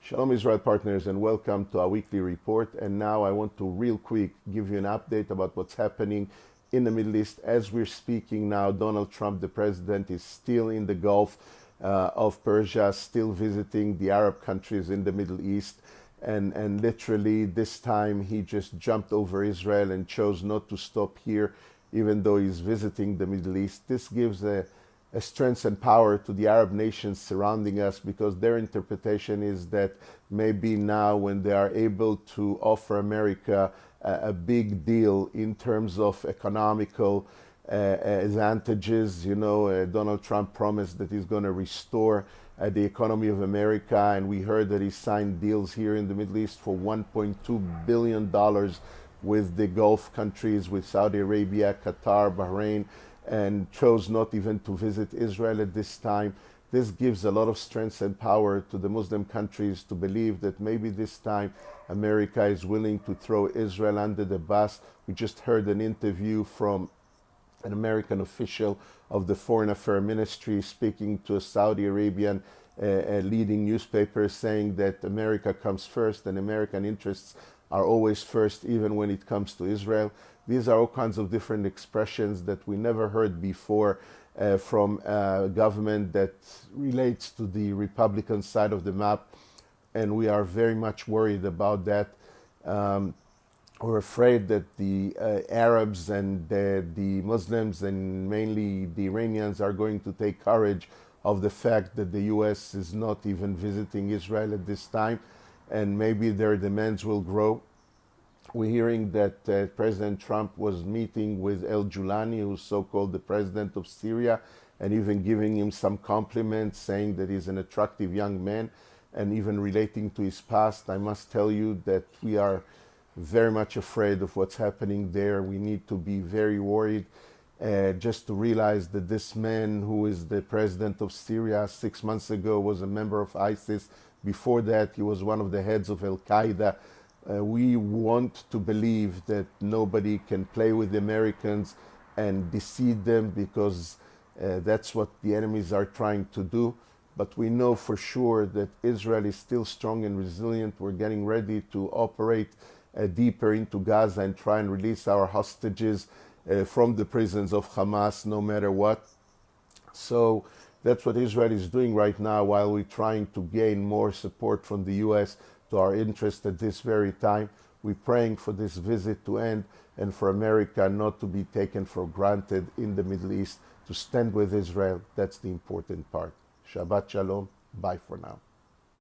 Shalom Israel partners, and welcome to our weekly report. And now I want to real quick give you an update about what's happening in the Middle East. As we're speaking now, Donald Trump, the president, is still in the Gulf of Persia, still visiting the Arab countries in the Middle East. And literally this time he just jumped over Israel and chose not to stop here, even though he's visiting the Middle East. This gives a strength and power to the Arab nations surrounding us, because their interpretation is that maybe now, when they are able to offer America a big deal in terms of economical advantages, Donald Trump promised that he's going to restore the economy of America, and we heard that he signed deals here in the Middle East for $1.2 billion with the Gulf countries, with Saudi Arabia, Qatar, Bahrain, and chose not even to visit Israel at this time. This gives a lot of strength and power to the Muslim countries to believe that maybe this time America is willing to throw Israel under the bus. We just heard an interview from an American official of the Foreign Affairs Ministry speaking to a Saudi Arabian leading newspaper, saying that America comes first and American interests are always first, even when it comes to Israel. These are all kinds of different expressions that we never heard before from a government that relates to the Republican side of the map, and we are very much worried about that. We're afraid that the Arabs and the Muslims, and mainly the Iranians, are going to take courage of the fact that the U.S. is not even visiting Israel at this time, and maybe their demands will grow. We're hearing that President Trump was meeting with al-Julani, who's so-called the president of Syria, and even giving him some compliments, saying that he's an attractive young man, and even relating to his past. I must tell you that we are very much afraid of what's happening there. We need to be very worried, just to realize that this man, who is the president of Syria, 6 months ago was a member of ISIS. Before that, he was one of the heads of Al-Qaeda. We want to believe that nobody can play with the Americans and deceive them, because that's what the enemies are trying to do. But we know for sure that Israel is still strong and resilient. We're getting ready to operate deeper into Gaza and try and release our hostages from the prisons of Hamas, no matter what. So that's what Israel is doing right now, while we're trying to gain more support from the U.S. to our interest at this very time. We're praying for this visit to end, and for America not to be taken for granted in the Middle East, to stand with Israel. That's the important part. Shabbat Shalom. Bye for now.